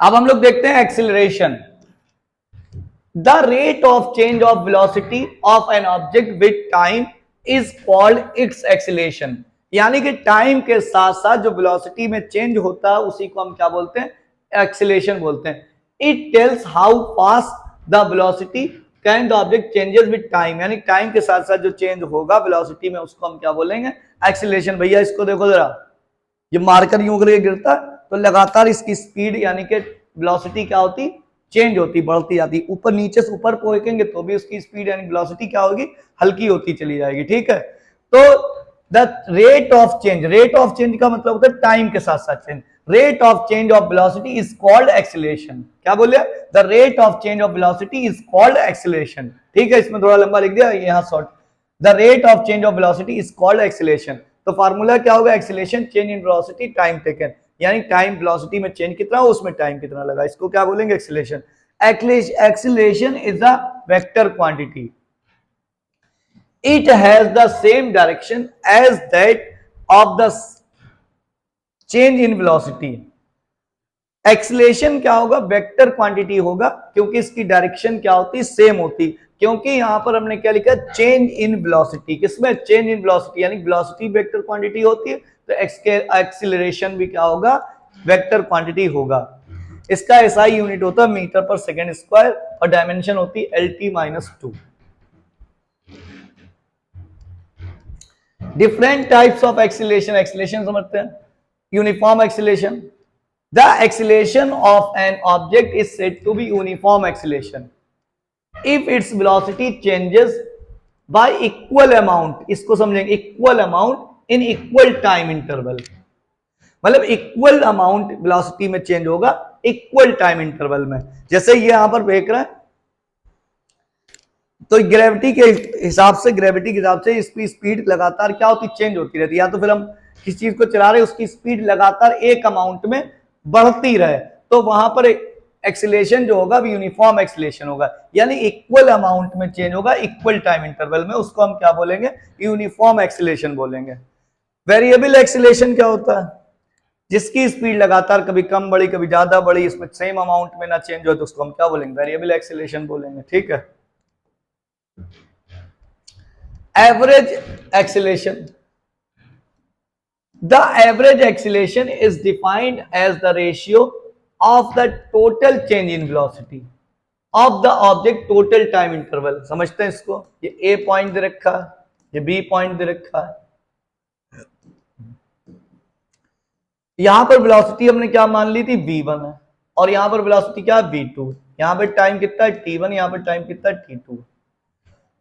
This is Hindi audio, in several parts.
अब हम लोग देखते हैं acceleration. The rate of change of velocity of an object with time is called its acceleration. यानी कि टाइम के साथ साथ जो वेलोसिटी में चेंज होता है उसी को हम क्या बोलते हैं, एक्सिलेशन बोलते हैं। It tells how fast the velocity can the object changes with time, यानी टाइम के साथ साथ जो चेंज होगा वेलोसिटी में उसको हम क्या बोलेंगे, एक्सिलेशन। भैया इसको देखो जरा, ये मार्कर यूं करके गिरता तो लगातार इसकी स्पीड यानी कि वेलोसिटी क्या होती, चेंज होती, बढ़ती जाती। ऊपर नीचे से ऊपर पहुंचेंगे तो भी उसकी स्पीड यानी वेलोसिटी क्या होगी, हल्की होती चली जाएगी। ठीक है, तो the rate of change, rate of change का मतलब होता है टाइम के साथ साथ change. Rate of change of velocity is called acceleration. क्या बोले, the rate of change of velocity is called acceleration. ठीक है, इसमें थोड़ा लंबा लिख दिया, यहाँ short. The rate of change of velocity is called acceleration. तो फार्मूला क्या होगा, acceleration change in velocity time taken, यानी टाइम वेलोसिटी में चेंज कितना हो उसमें टाइम कितना लगा, इसको क्या बोलेंगे, acceleration. Acceleration is a vector quantity, it has the same direction as that of the change in velocity। Acceleration क्या होगा, वेक्टर क्वांटिटी होगा, क्योंकि इसकी डायरेक्शन क्या होती, सेम होती। क्योंकि यहां पर हमने क्या लिखा, चेंज इन वेलोसिटी। किसमें, चेंज इन वेलोसिटी, यानी वेलोसिटी वेक्टर क्वांटिटी होती है, तो एक्सीलरेशन भी क्या होगा, वेक्टर क्वांटिटी होगा। इसका एसआई यूनिट होता है मीटर पर सेकेंड स्क्वायर और डायमेंशन होती है LT-2। Different types of acceleration, acceleration समझते हैं। Uniform acceleration, the acceleration of an object is said to be uniform acceleration if its velocity changes by equal amount. इसको समझेंगे, equal amount in equal time interval, मतलब इक्वल अमाउंट वेलोसिटी में चेंज होगा इक्वल टाइम इंटरवल में। जैसे ये यहां पर देख रहे हैं, तो ग्रेविटी के हिसाब से इसकी स्पीड लगातार क्या होती, चेंज होती रहती है। या तो फिर हम किसी चीज को चला रहे उसकी स्पीड लगातार एक अमाउंट में बढ़ती रहे, तो वहां पर एक्सीलरेशन जो होगा यूनिफॉर्म एक्सीलरेशन होगा, यानी इक्वल अमाउंट में चेंज होगा इक्वल टाइम इंटरवल में, उसको हम क्या बोलेंगे, यूनिफॉर्म एक्सीलरेशन बोलेंगे। वेरिएबल एक्सीलरेशन क्या होता है, जिसकी स्पीड लगातार कभी कम बढ़ी कभी ज्यादा बढ़ी, इसमें सेम अमाउंट में ना चेंज हो, तो उसको हम क्या बोलेंगे, वेरिएबल एक्सीलरेशन बोलेंगे। ठीक है, average acceleration, the average acceleration is defined as the ratio of the total change in velocity of the object total time interval। समझते हैं इसको, ये A पॉइंट दे रखा है, ये B पॉइंट दे रखा है। यहां पर वेलोसिटी हमने क्या मान ली थी, v1 है, और यहां पर वेलोसिटी क्या है, v2। यहां पर टाइम कितना है, t1, यहां पर टाइम कितना है, t2।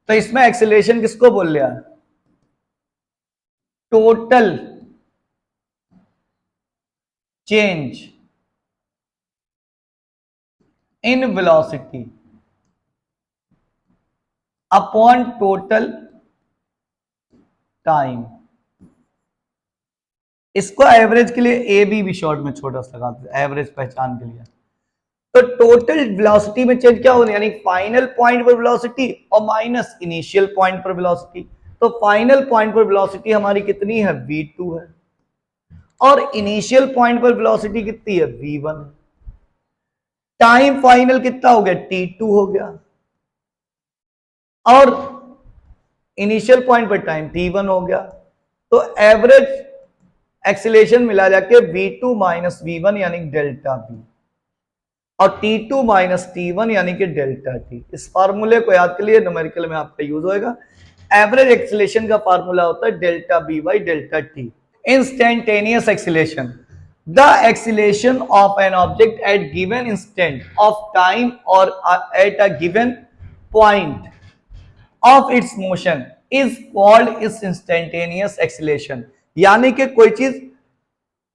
तो इसमें एक्सीलरेशन किसको बोल लिया, total change in velocity upon total time. इसको एवरेज के लिए ए बी भी शॉर्ट में छोटा सा लगाते हैं, एवरेज पहचान के लिए। तो टोटल वेलोसिटी में चेंज क्या होने, यानी फाइनल पॉइंट पर वेलोसिटी और माइनस इनिशियल पॉइंट पर वेलोसिटी। तो फाइनल पॉइंट पर वेलोसिटी हमारी कितनी है, v2 है, और इनिशियल पॉइंट पर वेलोसिटी कितनी है, v1 है। टाइम फाइनल कितना हो गया, t2 हो गया, और इनिशियल पॉइंट पर टाइम t1 हो गया। तो एवरेज एक्सीलरेशन मिला जाके v2 माइनस v1 यानी डेल्टा v, और t2 माइनस t1 यानी कि डेल्टा t। इस फार्मूले को याद कर लिए, न्यूमेरिकल में आपका यूज होएगा। एवरेज एक्सीलरेशन का फार्मूला होता है delta b by delta t। Instantaneous acceleration, the acceleration of an object at given instant of time or at a given point of its motion is called its instantaneous acceleration। यानी कि कोई चीज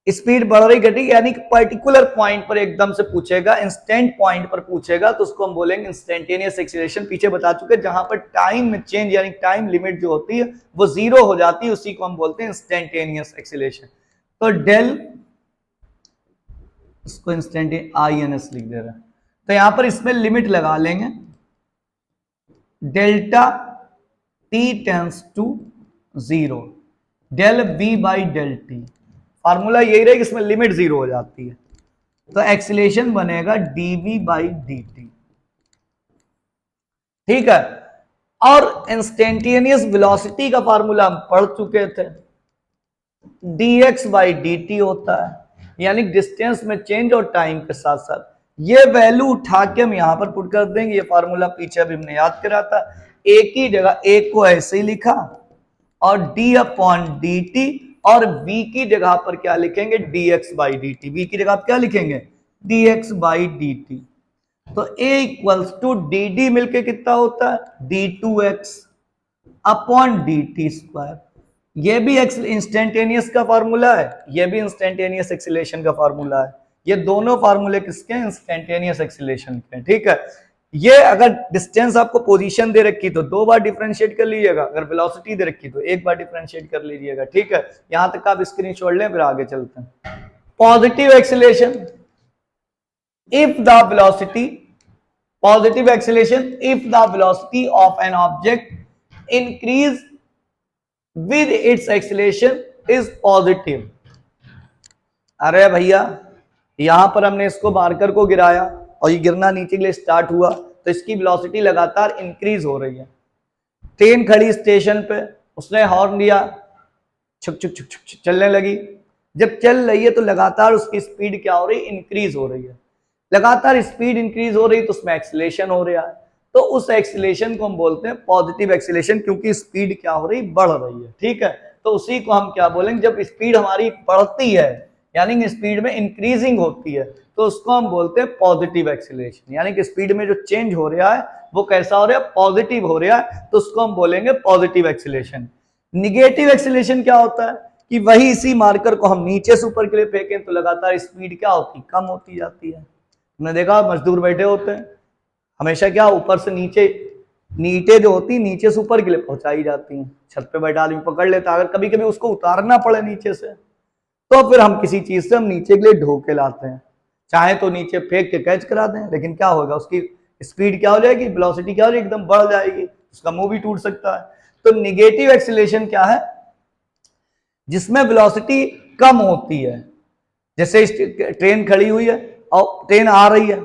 स्पीड बढ़ रही घटी, यानी कि पर्टिकुलर पॉइंट पर एकदम से पूछेगा, इंस्टेंट पॉइंट पर पूछेगा, तो उसको हम बोलेंगे इंस्टेंटेनियस एक्सीलरेशन। पीछे बता चुके, जहां पर टाइम में चेंज यानी टाइम लिमिट जो होती है वो जीरो हो जाती है, उसी को हम बोलते हैं इंस्टेंटेनियस एक्सीलरेशन। तो डेल, इसको इंस्टेंट INS लिख दे रहा है, तो यहां पर इसमें लिमिट लगा लेंगे, delta t tends to 0 del v by del t. Formula यही रहेगा, इसमें लिमिट 0 हो जाती है। तो एक्सीलरेशन बनेगा dv बाई dt। ठीक है, और इंस्टेंटेनियस वेलोसिटी का फार्मूला हम पढ़ चुके थे, dx बाई dt होता है, यानी डिस्टेंस में चेंज और टाइम के साथ साथ। ये वैल्यू उठा के हम यहां पर पुट कर देंगे, ये फार्मूला पीछे अभी हमने याद करा था। एक ही जगह एक को ऐसे ही लिखा और d अपॉन डी टी, और v की जगह पर क्या लिखेंगे, dx by d t. v की जगह आप क्या लिखेंगे, dx बाई डी टी। तो a equals to d d मिलके कितना होता है, d2x upon d T square. ये भी इंस्टेंटेनियस का फार्मूला है, ये भी इंस्टेंटेनियस एक्सीलरेशन का फार्मूला है। ये दोनों फार्मूले किसके हैं, इंस्टेंटेनियस एक्सीलरेशन के। ठीक है, ये अगर डिस्टेंस आपको पोजीशन दे रखी तो 2 बार डिफरेंशिएट कर लीजिएगा, अगर वेलोसिटी दे रखी तो 1 बार डिफरेंशिएट कर लीजिएगा। ठीक है, यहां तक आप स्क्रीनशॉट लें, फिर आगे चलते हैं। Positive acceleration if the velocity, positive acceleration if the velocity of an object increase with its acceleration is positive. अरे भैया, यहां पर हमने इसको मार्कर को गिराया और ये गिरना नीचे के लिए स्टार्ट हुआ, तो इसकी वेलोसिटी लगातार इंक्रीज हो रही है। ट्रेन खड़ी स्टेशन पे, उसने हॉर्न दिया, छुक छुक छुक छुक चलने लगी। जब चल रही है तो लगातार उसकी स्पीड क्या हो रही है, इंक्रीज हो रही है। लगातार स्पीड इंक्रीज हो रही तो उसमें एक्सीलरेशन हो रहा है, तो उस एक्सीलरेशन को हम बोलते हैं पॉजिटिव एक्सीलरेशन, क्योंकि स्पीड क्या हो रही, बढ़ रही है। ठीक है, तो उसी को हम क्या बोलेंगे, जब स्पीड हमारी बढ़ती है यानी कि स्पीड में इंक्रीजिंग होती है, तो उसको हम बोलते हैं पॉजिटिव एक्सीलरेशन। यानी कि स्पीड में जो चेंज हो रहा है वो कैसा हो रहा है, पॉजिटिव हो रहा है, तो उसको हम बोलेंगे पॉजिटिव एक्सीलरेशन। निगेटिव एक्सीलरेशन क्या होता है कि वही इसी मार्कर को हम नीचे से ऊपर के लिए फेंकें तो लगातार स्पीड क्या होती, कम होती जाती है। तुमने देखा मजदूर बैठे होते हैं, हमेशा क्या ऊपर से नीचे, नीचे जो होती है नीचे से ऊपर के लिए पहुंचाई जाती हैं। छत पे बैठा आदमी पकड़ लेता है, अगर कभी कभी उसको उतारना पड़े नीचे से, तो फिर हम किसी चीज से हम नीचे के लिए ढो के लाते हैं। चाहे तो नीचे फेंक के कैच करा दें, लेकिन क्या होगा, उसकी स्पीड क्या हो जाएगी, वेलोसिटी क्या हो जाएगी, एकदम बढ़ जाएगी, उसका मुंह भी टूट सकता है। तो निगेटिव एक्सीलरेशन क्या है, जिसमें वेलोसिटी कम होती है। जैसे ट्रेन खड़ी हुई है और ट्रेन आ रही है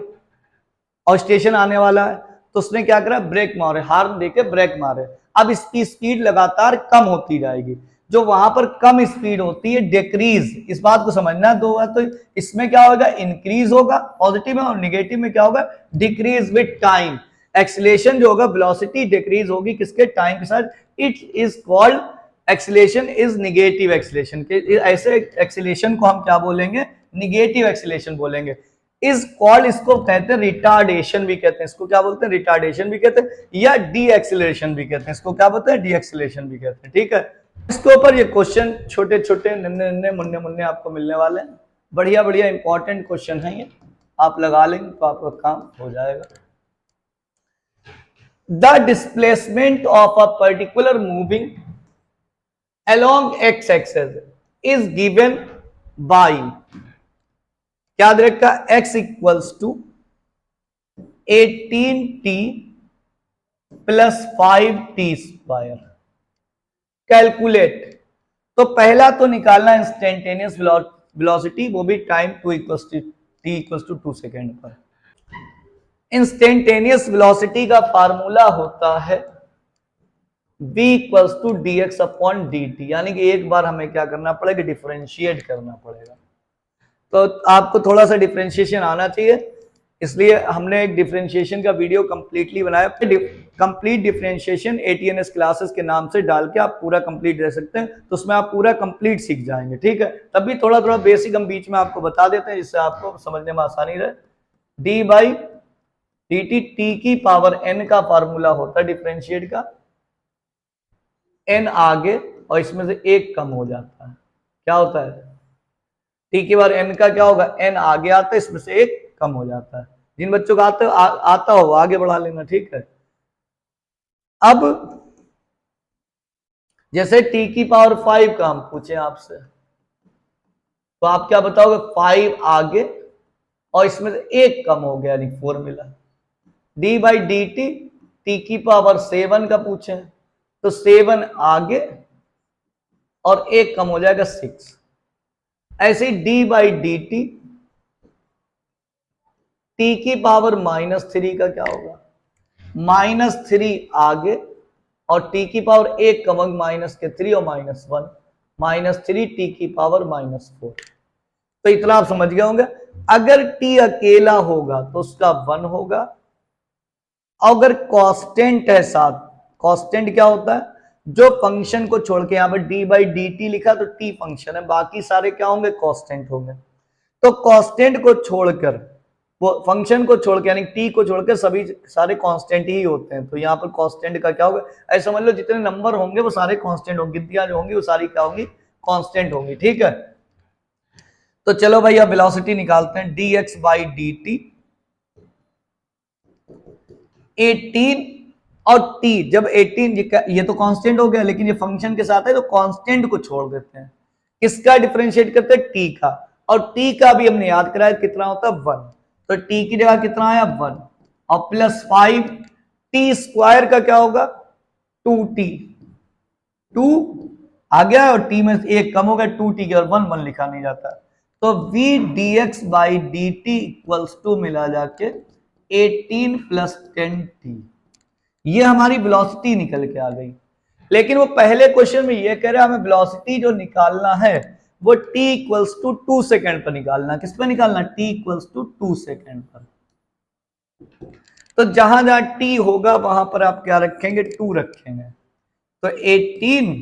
और स्टेशन आने वाला है, तो उसने क्या करा, ब्रेक मारे, हार्न देके ब्रेक मारे। अब इसकी स्पीड लगातार कम होती जाएगी। जो वहां पर कम स्पीड होती है, डिक्रीज, इस बात को समझना दो बार। तो इसमें क्या होगा, इंक्रीज होगा पॉजिटिव में, और निगेटिव में क्या होगा, डिक्रीज विद टाइम। एक्सीलरेशन जो होगा, वेलोसिटी डिक्रीज होगी किसके, टाइम के साथ। It is called acceleration is negative acceleration. ऐसे एक्सीलरेशन को हम क्या बोलेंगे, निगेटिव एक्सीलरेशन बोलेंगे। इज कॉल्ड, इसको कहते हैं रिटार्डेशन भी कहते हैं, इसको क्या बोलते हैं, रिटार्डेशन भी कहते हैं, या डी एक्सीलरेशन भी कहते हैं, इसको क्या बोलते हैं, डी एक्सीलरेशन भी कहते हैं। ठीक है, इसके ऊपर ये क्वेश्चन छोटे छोटे नन्हे नन्हे मुन्ने मुन्ने आपको मिलने वाले हैं। बढ़िया बढ़िया इंपॉर्टेंट क्वेश्चन है ये, आप लगा लेंगे तो आपका काम हो जाएगा। The displacement of a particular moving along x axis is given by, क्या दे रखा, x equals to 18t plus 5t square. Calculate, तो पहला तो निकालना इंस्टेंटेनियस वेलोसिटी, वो भी time t equals to 2 second पर। इंस्टेंटेनियस वेलोसिटी का फार्मूला होता है v equals to d x upon d t, यानी कि एक बार हमें क्या करना पड़ेगा, डिफरेंशिएट करना पड़ेगा। तो आपको थोड़ा सा डिफरेंशिएशन आना चाहिए, इसलिए हमने एक डिफरेंशिएशन का वीडियो कंप्लीटली बनाया। कंप्लीट डिफरेंशिएशन एटीएनएस क्लासेस के नाम से डाल के आप पूरा कंप्लीट दे सकते हैं, तो उसमें आप पूरा कंप्लीट सीख जाएंगे। ठीक है, तभी थोड़ा थोड़ा बेसिक हम बीच में आपको बता देते हैं, जिससे आपको समझने में आसानी रहे। D by d T, T की पावर एन का फार्मूला होता है डिफरेंशिएट का, एन आगे और इसमें से एक कम हो जाता है। क्या होता है, टी की बार एन का क्या होगा, एन आगे आता है, इसमें से एक कम हो जाता है। जिन बच्चों को आता हो आगे बढ़ा लेना। ठीक है, अब जैसे टी की पावर 5 का हम पूछे आपसे, तो आप क्या बताओगे, 5 आगे और इसमें से एक कम हो गया, यानी 4 मिला। D by d T, T की पावर 7 का पूछे तो 7 आगे और एक कम हो जाएगा 6। ऐसे D by d T, T की पावर -3 का क्या होगा, -3 आगे और टी की पावर 1 का वर्ग -3 और -1, -3 टी की पावर -4। तो इतना आप समझ गए होंगे। अगर टी अकेला होगा तो उसका 1 होगा, अगर कांस्टेंट है साथ, कांस्टेंट क्या होता है, जो फंक्शन को छोड़ के, यहां पर डी बाई डी टी लिखा तो टी फंक्शन है, बाकी सारे क्या होंगे, कांस्टेंट होंगे। तो कांस्टेंट को छोड़कर, वो फंक्शन को छोड़ के यानी टी को छोड़कर सभी सारे कांस्टेंट ही होते हैं। तो यहाँ पर कांस्टेंट का क्या होगा, ऐसा समझ लो जितने नंबर होंगे वो सारे कांस्टेंट होंगे, गिनतियां जो होंगी वो सारी क्या होंगी, कांस्टेंट होंगी। ठीक है, तो चलो भाई अब वेलोसिटी निकालते हैं। D x by d T 18 और टी, जब 18 ये तो कांस्टेंट हो गया, लेकिन ये फंक्शन के साथ है तो कांस्टेंट को छोड़ देते हैं, किसका डिफरेंशिएट करते हैं, टी का। और टी का भी हमने याद कराया कितना होता है, 1। तो टी की जगह कितना आया, 1 और +5 टी स्क्वायर का क्या होगा, 2t, 2 आ गया और टी में एक कम हो गया, 2t के, और 1 1 लिखा नहीं जाता। तो v dx by d t equals to मिला जाके 18 + 10t, ये हमारी वेलोसिटी निकल के आ गई। लेकिन वो पहले क्वेश्चन में ये कह रहा है हमें वेलोसिटी जो निकालना है वो t इक्वल्स टू 2 सेकेंड पर निकालना। किस पर निकालना, t इक्वल्स टू 2 सेकेंड पर। तो जहां जहां t होगा वहां पर आप क्या रखेंगे, 2 रखेंगे। तो 18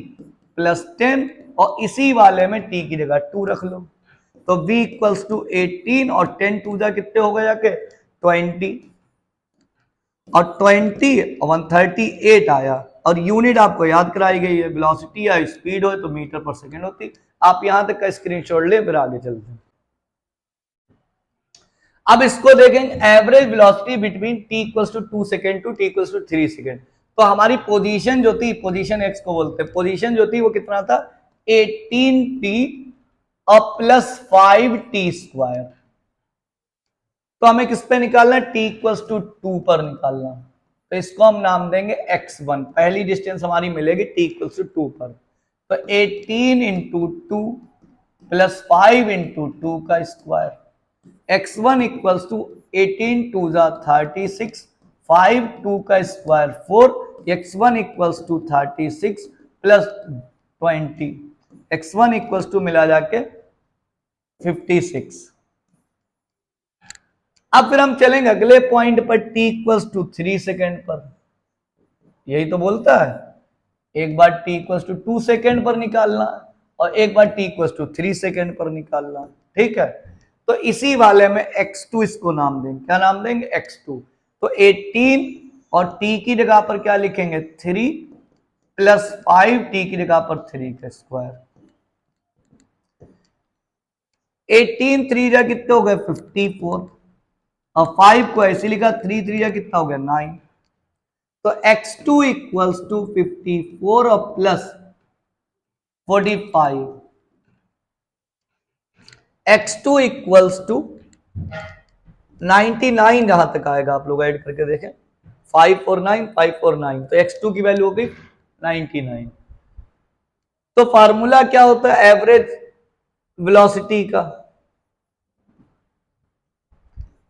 + 10 और इसी वाले में t की जगह 2 रख लो। तो v इक्वल्स टू 18 और 10 2 जा कितने हो गए जाके 20, और 20 और 138 आया। और यूनिट आपको याद कराई गई है, वेलोसिटी या स्पीड हो तो मीटर पर सेकंड होती। आप यहां तक का स्क्रीनशॉट ले, फिर आगे चलते हैं। अब इसको देखेंगे, average velocity between t equals to 2 second to t equals to 3 second. तो हमारी पोजीशन जो थी, पोजीशन x को बोलते हैं, पोजीशन जो थी वो कितना था, 18t और +5t स्क्वायर। तो हमें किस पे निकालना है, t इक्वल्स टू 2 पर निकालना। तो इसको हम नाम देंगे x1, पहली डिस्टेंस हमारी मिलेगी t इक्वल्स टू 2 पर। तो 18 इंटू 2 +5 इंटू 2 का स्क्वायर, x1 इक्वल्स टू 18 2 जा 36, 5 2 का square 4, x1 equals to 36 + 20, x1 equals to मिला जाके 56। अब फिर हम चलेंगे अगले पॉइंट पर, t इक्वल्स टू 3 सेकेंड पर। यही तो बोलता है, एक बार t इक्वल्स टू 2 सेकेंड पर निकालना और एक बार t इक्वल्स टू 3 सेकेंड पर निकालना। ठीक है, तो इसी वाले में x2 इसको नाम देंगे, क्या नाम देंगे, x2। तो 18 और t की जगह पर क्या लिखेंगे, 3 +5 t की जगह पर 3 का स्क्वायर। 18 3 जा कितने हो गए, 54, और 5 को ऐसे लिखा, 3 3 जा कितना हो गया, 9। तो x2 इक्वल्स टू 54 और +45, x2 इक्वल्स टू 99, जहां तक आएगा आप लोग ऐड करके देखें, 5 और 9, 5 और 9, तो x2 की वैल्यू हो गई 99। तो फार्मूला क्या होता है एवरेज वेलोसिटी का,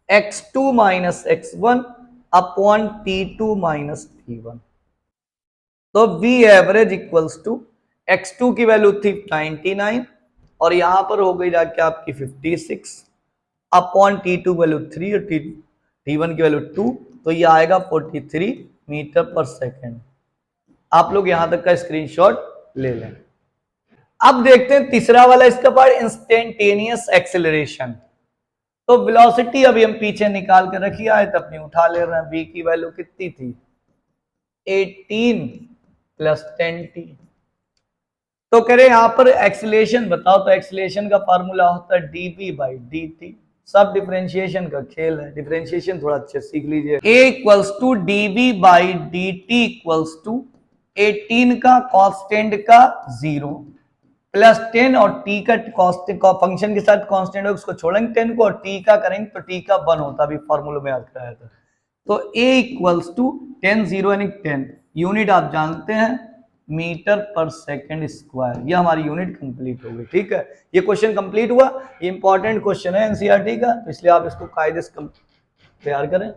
x2 minus x1 upon t2 minus t1। तो v average equals to, x2 की वैल्यू थी 99 और यहां पर हो गई जाके आपकी 56 अपॉन t2 वैल्यू 3 और t1 की वैल्यू 2, तो ये आएगा 43 मीटर पर सेकेंड। आप लोग यहां तक का स्क्रीनशॉट ले लें। अब देखते हैं तीसरा वाला इसका पार्ट, इंस्टेंटेनियस एक्सेलरेशन। तो वेलोसिटी अभी हम पीछे निकाल के रखी आए तो अपनी उठा ले रहे हैं। v की वैल्यू कितनी थी, 18 + 10t। तो कह रहे यहां पर एक्सेलरेशन बताओ, तो एक्सेलरेशन का फार्मूला होता है dv/dt। सब डिफरेंशिएशन का खेल है, डिफरेंशिएशन थोड़ा अच्छे सीख लीजिए। a equals to dv/dt equals to 18 का कांस्टेंट का 0 +10 और t का कांस्टेंट का फंक्शन के साथ कांस्टेंट है उसको छोड़ेंगे 10 को, और t का करेंगे तो t का 1 होता, अभी फार्मूला में याद कराया था। तो a इक्वल्स टू 10 0 यानी 10, यूनिट आप जानते हैं मीटर पर सेकंड स्क्वायर। ये हमारी यूनिट कंप्लीट हो गई। ठीक है, ये क्वेश्चन कंप्लीट हुआ, ये इंपॉर्टेंट क्वेश्चन है एनसीईआरटी का, तो इसलिए आप इसको कायदे से तैयार करें।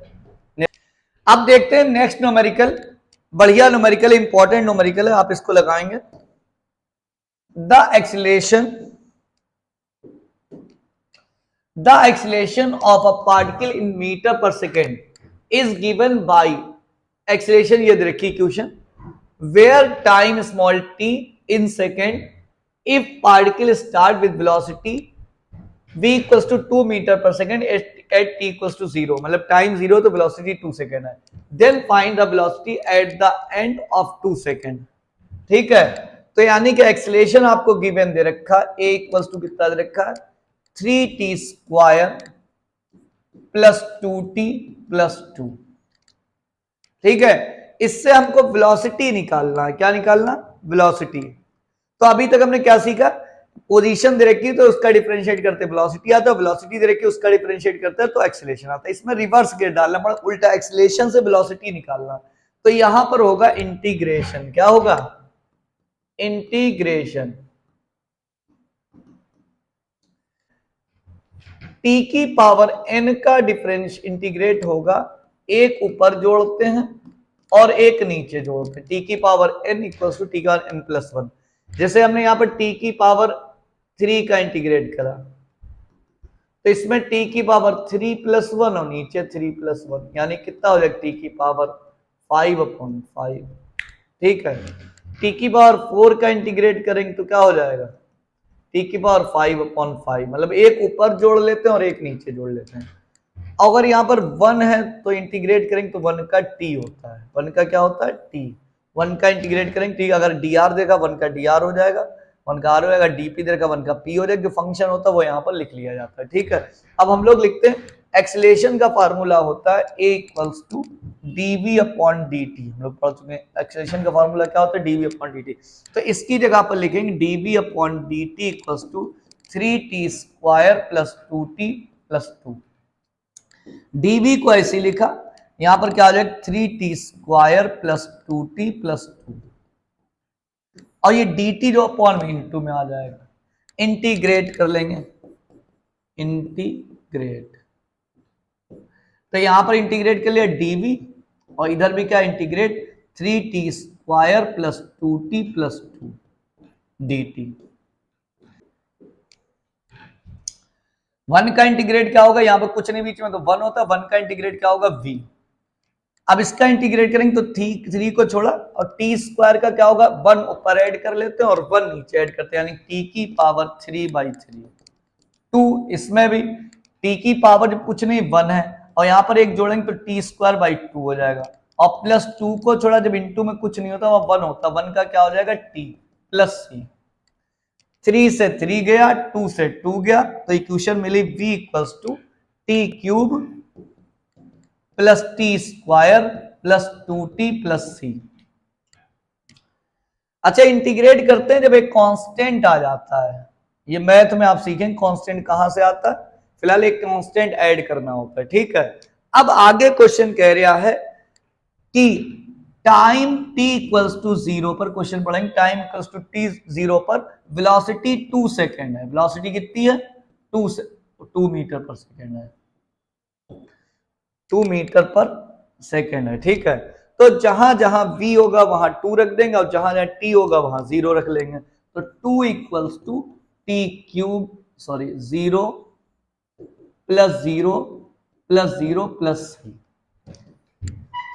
अब देखते हैं नेक्स्ट न्यूमेरिकल, बढ़िया न्यूमेरिकल, इंपॉर्टेंट न्यूमेरिकल है, आप इसको लगाएंगे। The acceleration of a particle in metre per second is given by acceleration, ये देखिए question, where time small t in second if particle start with velocity v equals to 2 metre per second at t equals to 0, मतलब टाइम 0 तो वेलोसिटी 2 सेकेंड है। Then find the velocity at the end of 2 second. ठीक है, तो यानी कि एक्सीलरेशन आपको गिवन दे रखा, a इक्वल्स टू कितना दे रखा है 3t square plus 2t plus 2। ठीक है, इससे हमको वेलोसिटी निकालना है। क्या निकालना? वेलोसिटी। तो अभी तक हमने क्या सीखा? पोजीशन दे रखी तो उसका डिफरेंशिएट करते वेलोसिटी आता है, वेलोसिटी दे रखी उसका डिफरेंशिएट करते हैं तो एक्सीलरेशन आता है। इसमें रिवर्स गियर डालना पड़ा, उल्टा एक्सीलरेशन से वेलोसिटी निकालना। तो यहां पर होगा इंटीग्रेशन। क्या होगा? इंटीग्रेशन टी की पावर n का डिफरेंस इंटीग्रेट होगा, एक ऊपर जोड़ते हैं और एक नीचे जोड़ते हैं। टी की power n equals to t का n प्लस 1। जैसे हमने यहां पर टी की पावर 3 का इंटीग्रेट करा तो इसमें टी की पावर 3 प्लस 1 और नीचे 3 प्लस 1, यानी कितना हो जाएगा टी की पावर 5/5। ठीक है, टी की पावर 4 का इंटीग्रेट करेंगे तो क्या हो जाएगा टी की पावर 5/5, मतलब एक ऊपर जोड़ लेते हैं और एक नीचे जोड़ लेते हैं। अगर यहां पर 1 है तो इंटीग्रेट करेंगे तो 1 का टी होता है, 1 का क्या होता है टी, 1 का इंटीग्रेट करेंगे ठीक, अगर डी आर देगा 1 का डी आर हो जाएगा, 1 का आर हो जाएगा, डीपी देगा 1 का पी हो जाएगा, जो फंक्शन होता है वो यहाँ पर लिख लिया जाता है। ठीक है, अब हम लोग लिखते हैं एक्सीलरेशन का फार्मूला होता है a equals to dv upon dt। हम लोग पढ़ चुके हैं एक्सीलरेशन का फार्मूला क्या होता है dv अपॉन dt। तो इसकी जगह पर लिखेंगे dv upon dt equals to 3t square plus 2t plus 2। dv को ऐसे लिखा, यहां पर क्या हो जाएगा 3t square plus 2t plus 2, और ये dt जो अपॉन में इंटू में आ जाएगा। इंटीग्रेट कर लेंगे, इंटीग्रेट, तो यहां पर इंटीग्रेट कर लिया dv और इधर भी क्या integrate 3t square plus 2t plus 2 dt। 1 का इंटीग्रेट क्या होगा, यहां पर कुछ नहीं बीच में तो 1 होता है, 1 का इंटीग्रेट क्या होगा v। अब इसका इंटीग्रेट करेंगे तो 3 को छोड़ा और t स्क्वायर का क्या होगा 1 ऊपर ऐड कर लेते हैं और 1 नीचे ऐड करते हैं, यानी t की पावर 3/3। 2 इसमें भी t की पावर जब कुछ नहीं 1 है और यहां पर एक जोड़ेंगे तो t स्क्वायर बाई 2 हो जाएगा, और प्लस 2 को छोड़ा जब इंटू में कुछ नहीं होता वह 1 होता, 1 का क्या हो जाएगा t प्लस c। 3 से 3 गया, 2 से 2 गया, तो इक्वेशन मिली v equals to t cube plus t square plus 2t plus c। अच्छा, इंटीग्रेट करते हैं जब एक कांस्टेंट आ जाता है, ये मैथ में आप सीखेंगे कांस्टेंट कहां से आता है, फिलहाल एक कांस्टेंट ऐड करना होता है। ठीक है, अब आगे क्वेश्चन कह रहा है कि टाइम t इक्वल्स टू 0 पर, क्वेश्चन पढ़ेंगे टाइम इक्वल्स टू t 0 पर वेलोसिटी 2 सेकेंड है। वेलोसिटी कितनी है 2 मीटर पर सेकेंड है, 2 मीटर पर सेकेंड है। ठीक है, तो जहां जहां v होगा वहां 2 रख देंगे और जहां जहां t होगा वहां 0 रख लेंगे, तो 2 equals to t cube, sorry 0 plus 0 plus 0 plus c,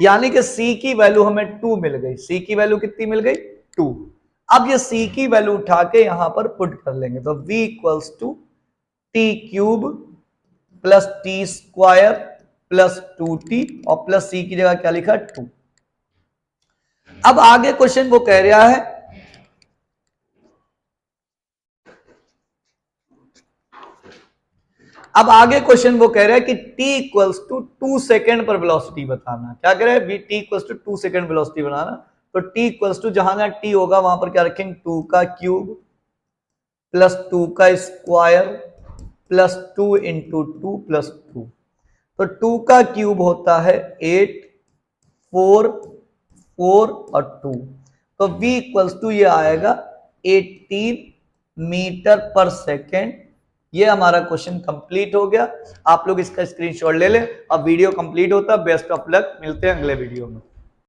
यानी कि c की वैल्यू हमें 2 मिल गई। c की वैल्यू कितनी मिल गई 2। अब ये c की वैल्यू उठा के यहां पर पुट कर लेंगे, तो v equals to t cube plus t square plus 2t और प्लस c की जगह क्या लिखा 2। अब आगे क्वेश्चन वो कह रहा है कि t इक्वल्स टू 2 सेकेंड पर वेलोसिटी बताना। क्या कह रहा है t equals to 2 second velocity बनाना, तो t इक्वल्स टू जहां जहां t होगा वहां पर क्या रखेंगे 2 का क्यूब प्लस 2 का स्क्वायर प्लस 2 इंटू 2 प्लस 2। तो 2 का क्यूब होता है 8, 4, 4 और 2, तो v इक्वल्स टू ये आएगा 18 मीटर पर सेकेंड ये हमारा क्वेश्चन कंप्लीट हो गया। आप लोग इसका स्क्रीनशॉट ले लें। अब वीडियो कंप्लीट होता है। बेस्ट ऑफ लक, मिलते हैं अगले वीडियो में।